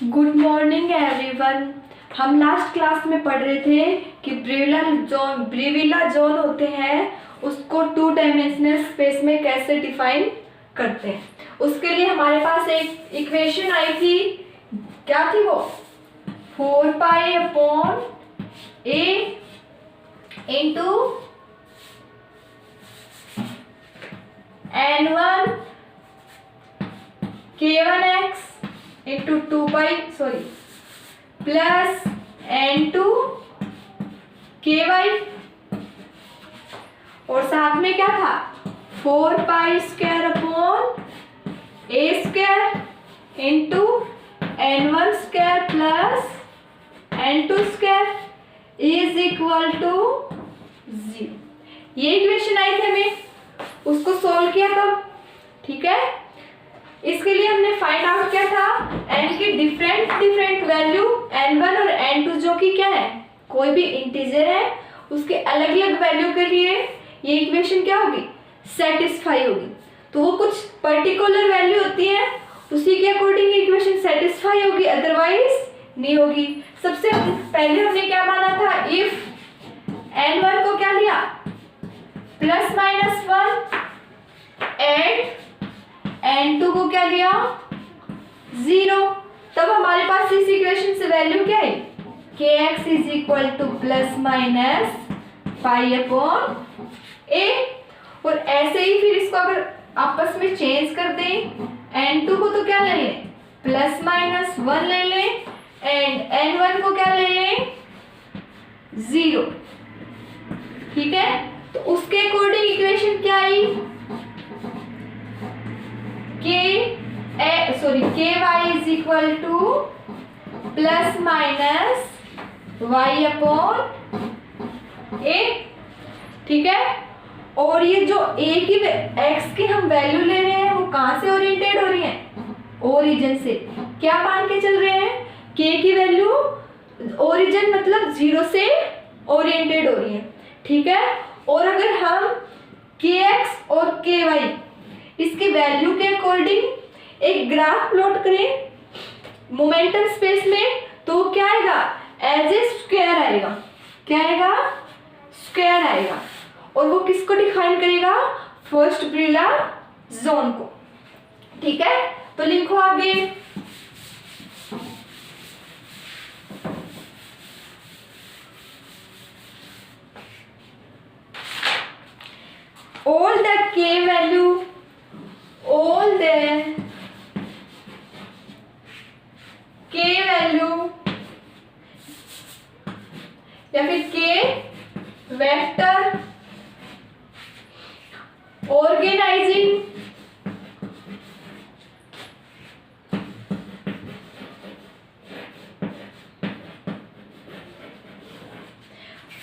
Good morning everyone. हम last class में पढ़ रहे थे कि ब्रीविला जोन होते हैं उसको 2 डायमेंशनल स्पेस में कैसे डिफाइन करते हैं। उसके लिए हमारे पास एक इक्वेशन आई थी, क्या थी वो? 4 pi upon a into n1 k1x into 2 pi plus n2 ky और साथ में क्या था 4 pi square upon a square into n1 square plus n2 square is equal to 0। ये इक्वेशन आई थी, हमें उसको सोल्व किया तब, ठीक है। इसके लिए हमने फाइंड आउट किया था n की डिफरेंट वैल्यू n1 और n2 जो कि क्या है, कोई भी इंटीजर है, उसके अलग अलग वैल्यू के लिए ये इक्वेशन क्या होगी, सेटिस्फाई होगी। तो वो कुछ पर्टिकुलर वैल्यू होती है, उसी के अकॉर्डिंग इक्वेशन सेटिस्फाई होगी, अदरवाइज नहीं होगी। सबसे पहले हमने क्या माना था, इफ n1 को क्या लिया +-1 एंड n2 को क्या लिया 0। तब हमारे पास इस इक्वेशन से वैल्यू क्या है, kx is equal to ±π/a। और ऐसे ही फिर इसको अगर आपस में चेंज कर दें, n2 को तो क्या ले लें +-1 ले लें एंड n1 को क्या ले लें 0, ठीक है। तो उसके अकॉर्डिंग इक्वेशन क्या आई, ky is equal to ±y/a, ठीक है। और ये जो a की x की हम वैल्यू ले रहे हैं वो कहां से ओरिएंटेड हो रही है, ओरिजिन से। क्या मान के चल रहे हैं, k की वैल्यू ओरिजिन मतलब 0 से ओरिएंटेड हो रही है, ठीक है। और अगर हम kx और ky इसकी वैल्यू के अकॉर्डिंग एक ग्राफ प्लॉट करें मोमेंटम स्पेस में, तो क्या आएगा, एज ए स्क्वायर आएगा। क्या आएगा, स्क्वायर आएगा। और वो किसको डिफाइन करेगा, फर्स्ट ब्रीविला जोन को, ठीक है। तो लिखो आगे, all the k value या फिर k vector organising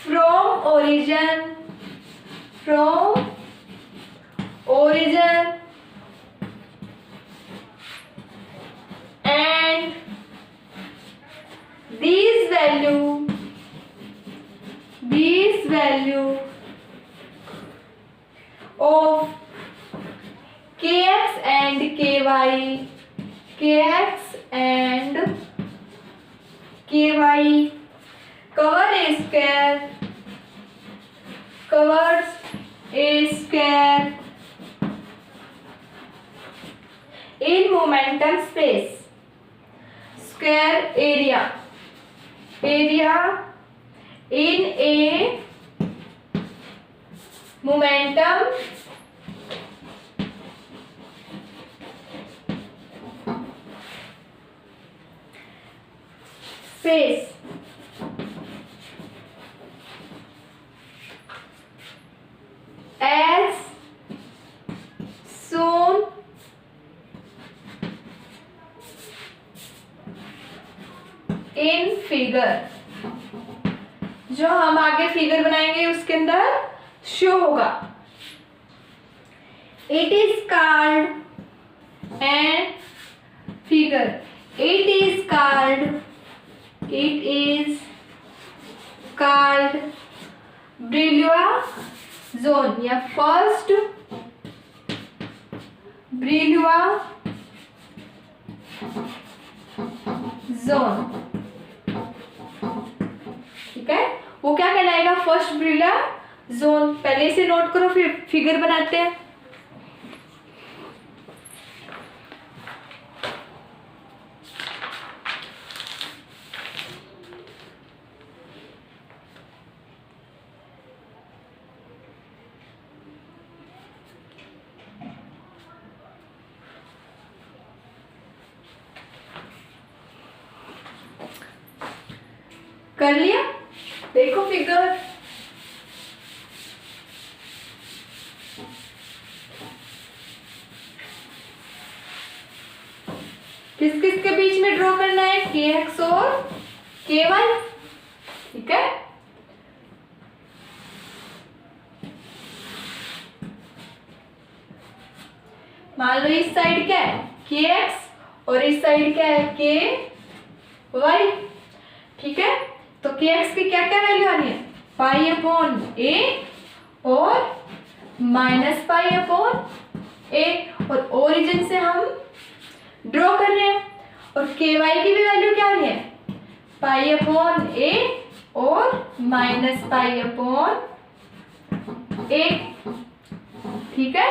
from origin and these value of kx and ky covers a square in momentum space, square area in a momentum space as shown in figure. जो हम आगे figure बनाएंगे उसके अंदर show होगा। It is called and figure, it is called Brillouin zone या first Brillouin zone, ठीक है, वो क्या कहलाएगा, फर्स्ट ब्रिलियर जोन। पहले से नोट करो फिर फिगर बनाते हैं। कर लिया, देखो फिगर। किस किस के बीच में ड्रॉ करना है, kx और ky, ठीक है। मान लो इस साइड क्या है kx और इस साइड क्या है ky, ठीक है। तो kx की क्या क्या वैल्यू आनी है, पाई अपॉन ए और माइनस पाई अपॉन ए, और ओरिजिन से हम ड्रॉ कर रहे हैं। और ky की भी वैल्यू क्या आनी है, पाई अपॉन ए और माइनस पाई अपॉन ए, ठीक है।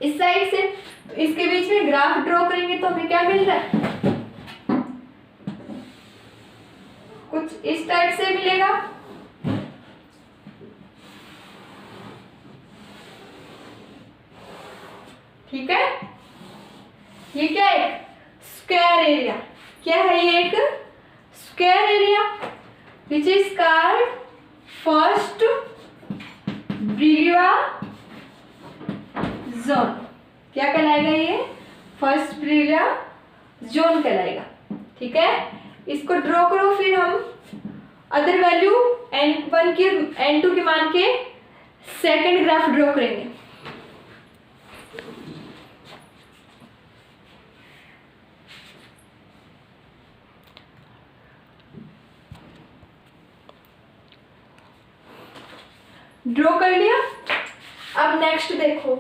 इस साइड से तो इसके बीच में ग्राफ ड्रॉ करेंगे तो हमें क्या मिल रहा है, कुछ इस टाइप से मिलेगा, ठीक है। ये क्या है, स्क्वायर एरिया, क्या है ये, एक square area which is called first Brillouin zone. क्या कहलाएगा ये, फर्स्ट ब्रिलियर जोन कहलाएगा, ठीक है। इसको ड्रॉ करो, फिर हम अदर वैल्यू n1 की n2 के मान के सेकंड ग्राफ ड्रॉ करेंगे। ड्रॉ कर लिया, अब नेक्स्ट देखो,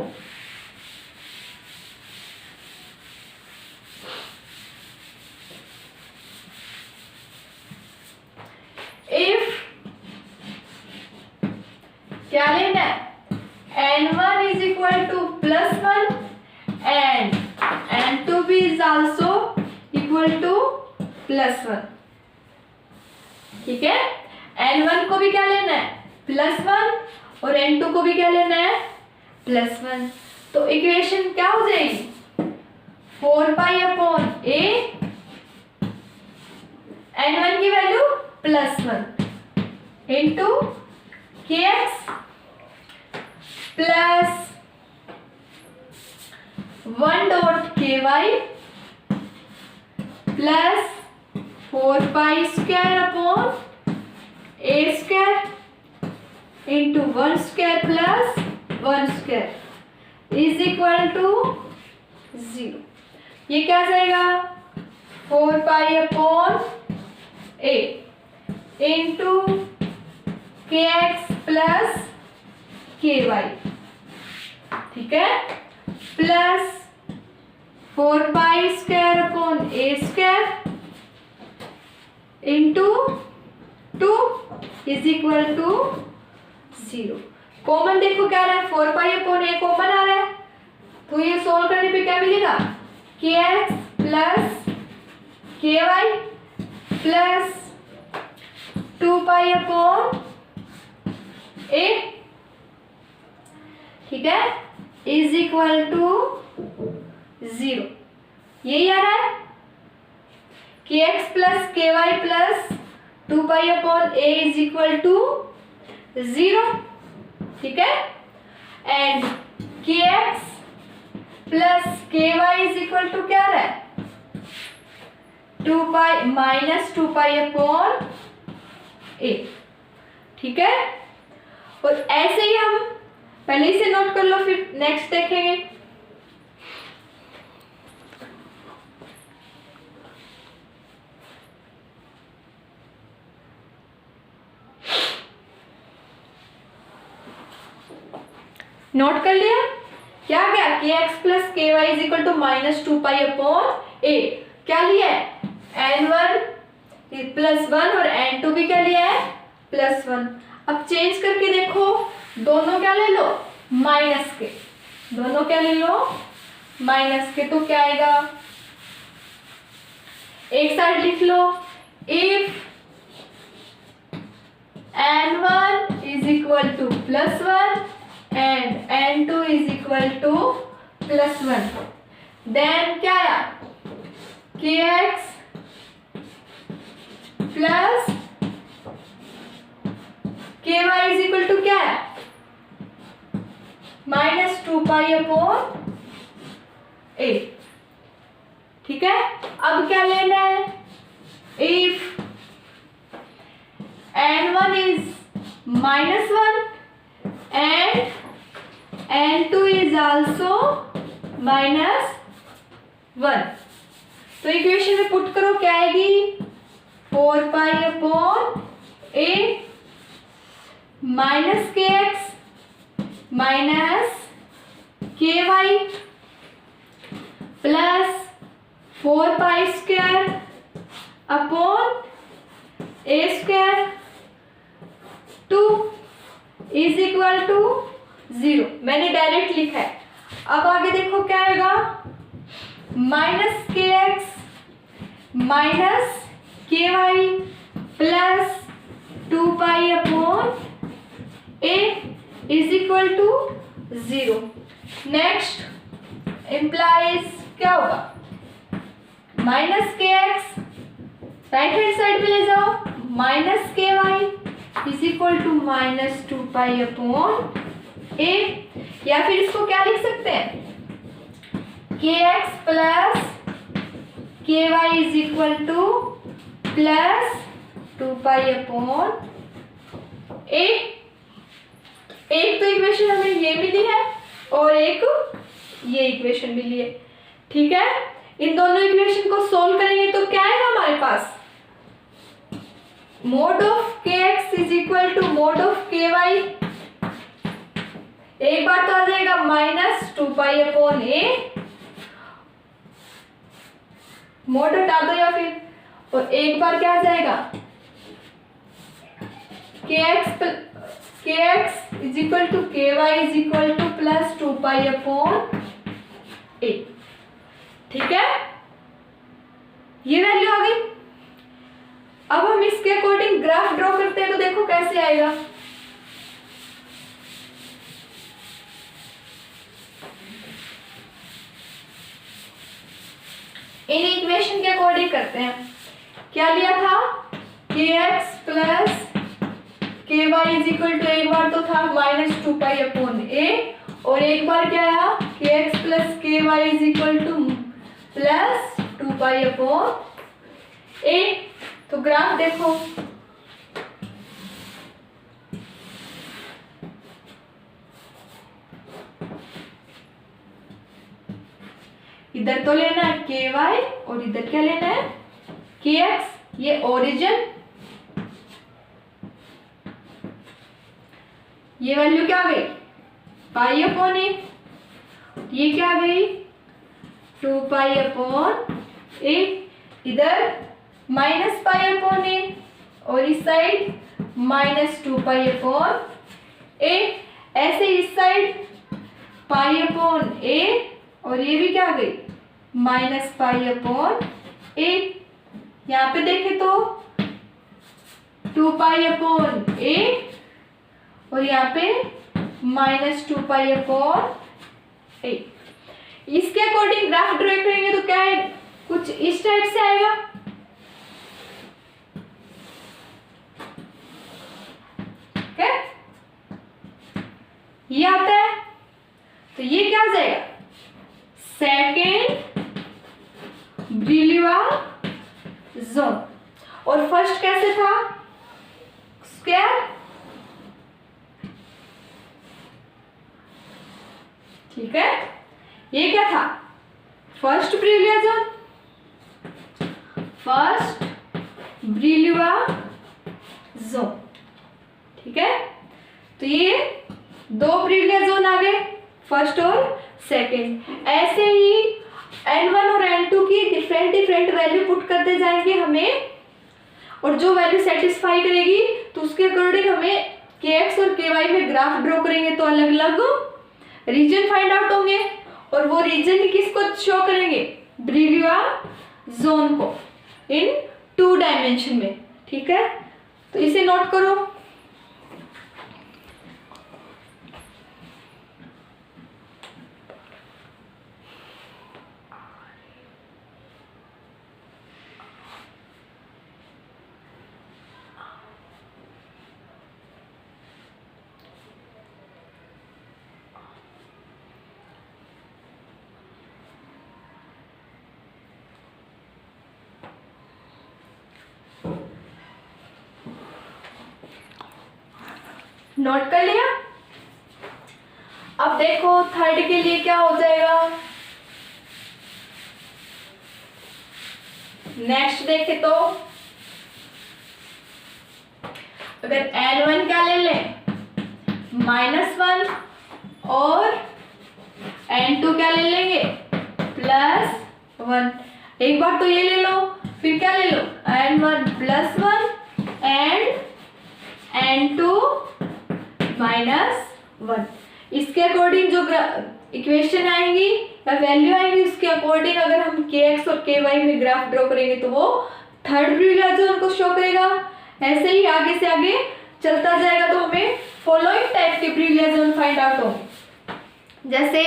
क्या लेना है, n1 is equal to +1 and n2 भी इज आल्सो इक्वल टू +1, ठीक है। n1 को भी क्या लेना है, +1, और n2 को भी क्या लेना है, +1। तो इक्वेशन क्या हो जाएगी, 4 पाई अपॉन a, n1 की value +1 into kx plus 1 dot ky plus 4 pi square upon a square into 1 square plus 1 square is equal to 0। ये क्या जाएगा, 4 pi upon a into kx plus ky, ठीक है, plus 4 pi square upon a square into 2 is equal to 0। Common देखो क्या आ रहा है, 4 पाई अपॉन a कॉमन आ रहा है, तो ये सोल्व करने पे क्या मिलेगा, kx plus ky plus 2 pi upon a, ठीक है, इज इक्वल टू 0। यही आ रहा है, kx plus ky plus 2 pi upon a is equal to 0, ठीक है। And kx plus ky is equal to क्या आ रहा है, 2 pi minus 2 pi upon a, ठीक है। और ऐसे ही हम पहले से नोट कर लो, फिर नेक्स्ट देखेंगे। नोट कर लिया, क्या गया, kx plus ky is equal to -2 pi upon a, क्या लिया है, n1 प्लस 1 और n2 भी क्या लिया है प्लस 1। अब चेंज करके देखो, दोनों क्या ले लो माइनस के, दोनों क्या ले लो माइनस के, तो क्या आएगा एक साइड लिख लो, if n1 is equal to plus 1 and n2 is equal to plus 1, then क्या आया kx plus ky is equal to क्या है माइनस 2 पाई अपॉन a। ठीक है, अब क्या लेना है, if n1 is -1 and n2 is also -1, तो इक्वेशन में पुट करो, क्या आएगी 4 pi upon a minus kx minus ky plus 4 pi square upon a square 2 is equal to 0। मैंने डायरेक्ट लिखा है। अब आगे देखो क्या आएगा, minus kx minus ky plus 2 pi upon a is equal to 0। Next implies क्या होगा, minus kx right hand side पे ले जाओ, minus ky is equal to minus 2 pi upon a, या फिर इसको क्या लिख सकते हैं kx plus ky is equal to plus 2 pi upon a। एक तो इक्वेशन हमें ये मिली है और एक ये इक्वेशन मिली है। ठीक है, इन दोनों इक्वेशन को सोल्व करेंगे तो क्या आएगा हमारे पास, mod of kx is equal to mod of ky, एक बार तो आ जाएगा minus 2 pi upon a, mod हटा दो या फिर, और एक बार क्या आ जाएगा kx is equal to ky is equal to plus 2 pi upon a। ठीक है, ये वैल्यू आ गई। अब हम इसके अकॉर्डिंग ग्राफ ड्रॉ करते हैं, तो देखो कैसे आएगा। इन इक्वेशन के अकॉर्डिंग करते हैं। क्या लिया था kx plus ky is equal to, एक बार तो था माइनस 2 पाई अपॉन a, और एक बार क्या आया kx plus ky is equal to plus 2 pi upon a। तो ग्राफ देखो, इधर तो लेना है ky और इधर क्या लेना है kx, ये ओरिजिन, ये वैल्यू क्या आ गई पाई अपॉन a, ये क्या आ गई 2 पाई अपॉन a, इधर माइनस पाई अपॉन a और इस side minus 2 pi upon a, ऐसे इस साइड पाई अपॉन a और ये भी क्या आ गई माइनस पाई अपॉन a। यहाँ पे देखें तो 2 पाई अपॉन a और यहाँ पे माइनस 2 पाई अपॉन a। इसके अकॉर्डिंग ग्राफ ड्रॉ करेंगे तो क्या है, कुछ इस टाइप से आएगा। ओके, ये आता है, तो ये क्या आ जाएगा सेकेंड ब्रिलीवार जोन, और फर्स्ट कैसे था स्क्वायर। ठीक है, ये क्या था फर्स्ट ब्रिलीवार जोन, फर्स्ट ब्रिलीवार जोन। ठीक है, तो ये 2 ब्रिलीवार जोन आ गए, फर्स्ट और सेकंड। ऐसे ही N1 और N2 की डिफरेंट वैल्यू पुट करते जाएंगे हमें, और जो वैल्यू सेटिस्फाई करेगी तो उसके अकॉर्डिंग हमें kx और ky में ग्राफ ड्रॉ करेंगे, तो अलग अलग रीजन फाइंड आउट होंगे, और वो रीजन किसको शो करेंगे, ब्रिलियस जोन को इन 2 डायमेंशन में। ठीक है, तो इसे नोट करो। नोट कर लिया। अब देखो थर्ड के लिए क्या हो जाएगा। नेक्स्ट देखे तो अगर n1 क्या ले लें, -1, और n2 क्या ले लेंगे, +1। एक बार तो ये ले लो, फिर क्या ले लो, n1 +1 एंड n2 -1। इसके अकॉर्डिंग जो इक्वेशन आएंगी या वैल्यू आएंगी, उसके अकॉर्डिंग अगर हम kx और ky में ग्राफ ड्रॉ करेंगे तो वो थर्ड ब्रिलियस जोन को शो करेगा। ऐसे ही आगे से आगे चलता जाएगा तो हमें फॉलोइंग टाइप के ब्रिलियस जोन फाइंड आउट होंगे। जैसे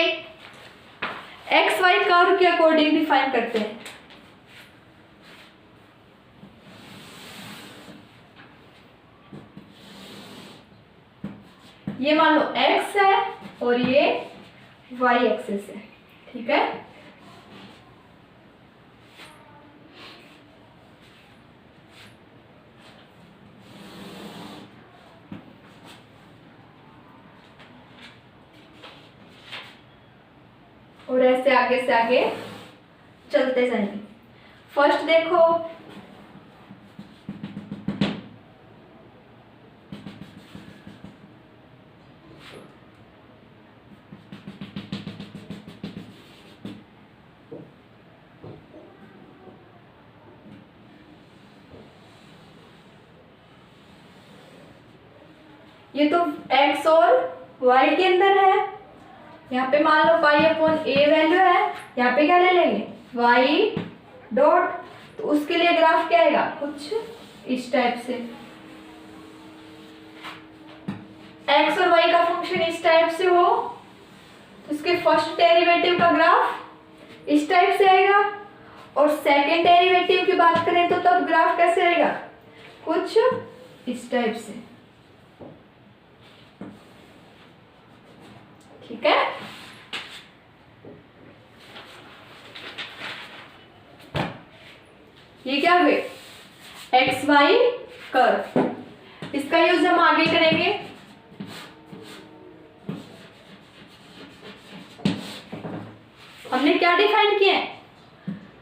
एक्स वाई कर्व के अकॉर्डिंग डिफाइन करते हैं। ये मान लो x है और ये y एक्सिस है। ठीक है, और ऐसे आगे से आगे चलते जाएंगे। फर्स्ट देखो, ये तो x और y के अंदर है। यहाँ पे मान लो पाई/a वैल्यू है, यहाँ पे क्या ले लेंगे, y डॉट। तो उसके लिए ग्राफ क्या आएगा, कुछ इस टाइप से। x और y का फंक्शन इस टाइप से हो तो उसके फर्स्ट डेरिवेटिव का ग्राफ इस टाइप से आएगा, और सेकेंड डेरिवेटिव की बात करें तो तब ग्राफ कैसे आएगा, कुछ इस टाइप से। ठीक है, ये क्या हुए, एक्स वाई कर्व। इसका यूज हम आगे करेंगे। हमने क्या डिफाइन किया है,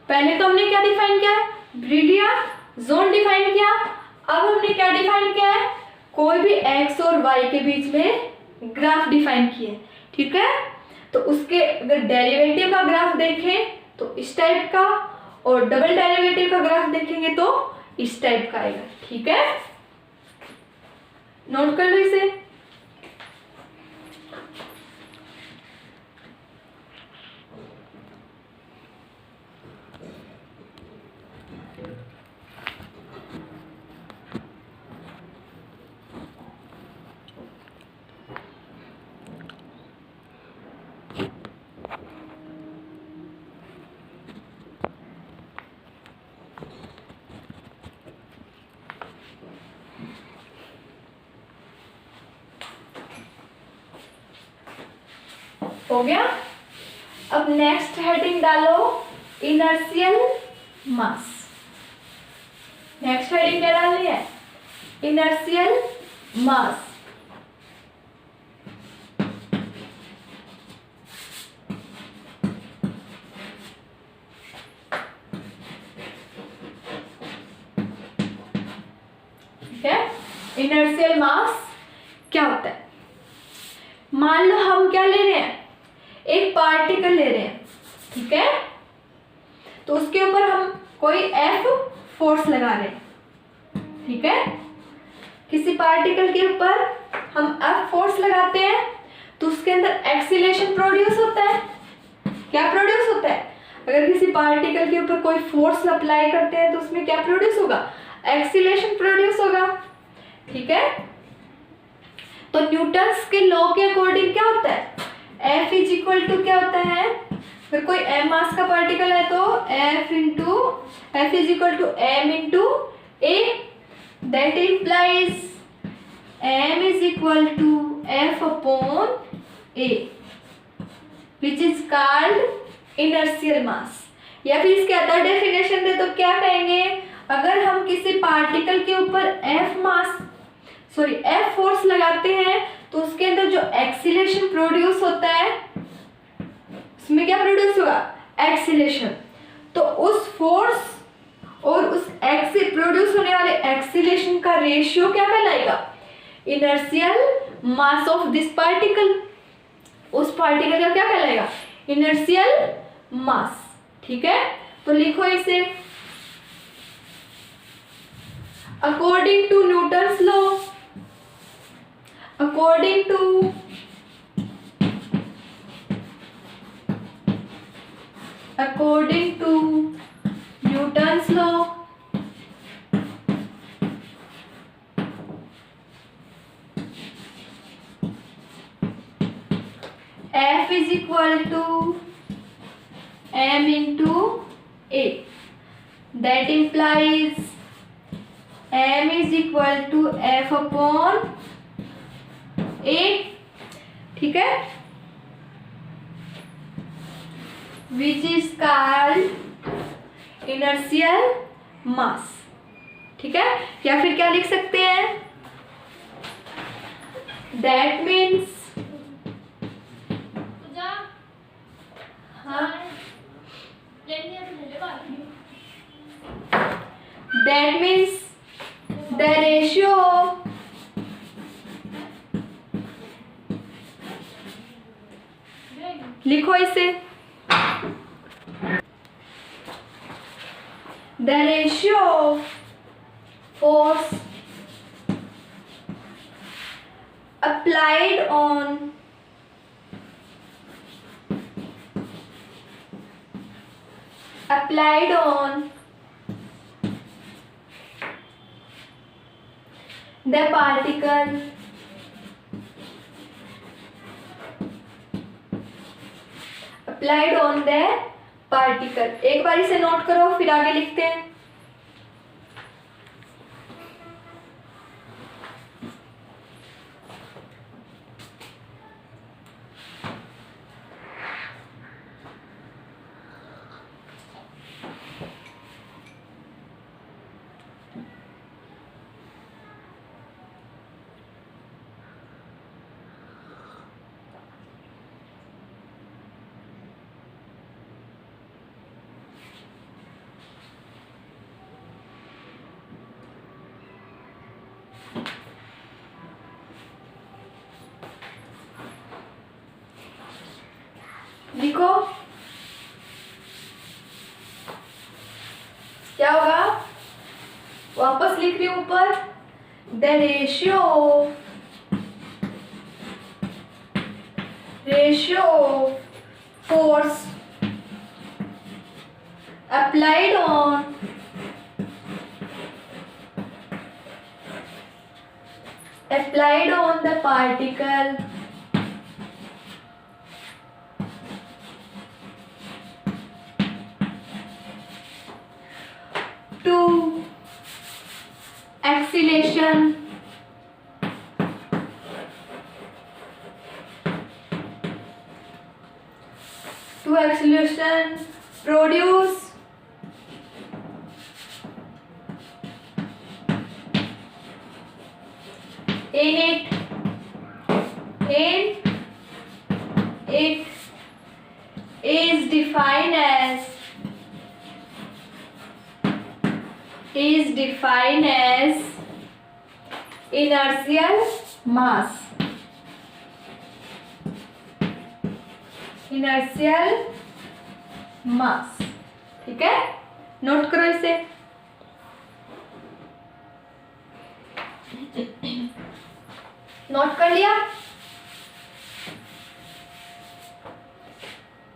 पहले तो हमने क्या डिफाइन किया है, ब्रिलियस जोन डिफाइन किया। अब हमने क्या डिफाइन किया है, कोई भी एक्स और वाई के बीच में ग्राफ डिफाइन किए। ठीक है, तो उसके अगर डेरिवेटिव का ग्राफ देखें तो इस टाइप का, और डबल डेरिवेटिव का ग्राफ देखेंगे तो इस टाइप का आएगा। ठीक है, नोट कर लो इसे। हो गया। अब नेक्स्ट हेडिंग डालो, इनर्शियल मास। नेक्स्ट हेडिंग क्या डालनी है, इनर्शियल मास। ठीक है, इनर्शियल मास क्या होता है, मान लो हम क्या ले रहे हैं, एक पार्टिकल ले रहे हैं। ठीक है, तो उसके ऊपर हम कोई F फोर्स लगा रहे हैं, ठीक है। किसी पार्टिकल के ऊपर हम F फोर्स लगाते हैं तो उसके अंदर एक्सीलरेशन प्रोड्यूस होता है। क्या प्रोड्यूस होता है? अगर किसी पार्टिकल के ऊपर कोई फोर्स अप्लाई करते हैं तो उसमें क्या प्रोड्यूस होगा? एक्सीलरेशन प्रोड्यूस होगा, ठीक है। तो न्यूटन्स के लॉ के अकॉर्डिंग क्या होता है? F इज इक्वल टू क्या होता है? फिर कोई m मास का पार्टिकल है तो F is equal to m into a, that implies m is equal to F upon a which is called inertial mass. या फिर इसके अदर डेफिनेशन दे तो क्या कहेंगे? अगर हम किसी पार्टिकल के ऊपर F फोर्स लगाते हैं तो उसके अंदर जो एक्सीलरेशन प्रोड्यूस होता है उसमें क्या प्रोड्यूस होगा? एक्सीलरेशन। तो उस फोर्स और उस प्रोड्यूस होने वाले एक्सीलरेशन का रेशियो क्या कहलाएगा? Inertial mass of this particle. उस पार्टिकल का क्या कहलाएगा? इनर्शियल मास, ठीक है। तो लिखो इसे, according to Newton's law, according to Newton's law, F is equal to m into a, that implies m is equal to F upon a, ठीक है, विच इज कॉल्ड इनर्शियल मास, ठीक है। या फिर क्या लिख सकते हैं? दैट मीन्स द रेशियो लिखो इसे, the ratio of force applied on the particle applied on the particle। एक बार इसे नोट करो फिर आगे लिखते हैं। लिखो क्या होगा? वापस लिख रही हूं ऊपर, the ratio force applied on the particle to acceleration produce in it is defined as inertial mass। ठीक है, नोट करो इसे। नोट कर लिया?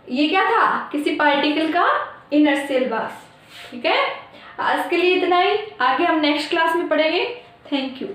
ये क्या था? किसी पार्टिकल का इनर्शियल मास। ठीक है, आज के लिए इतना ही, आगे हम नेक्स्ट क्लास में पढ़ेंगे। Thank you.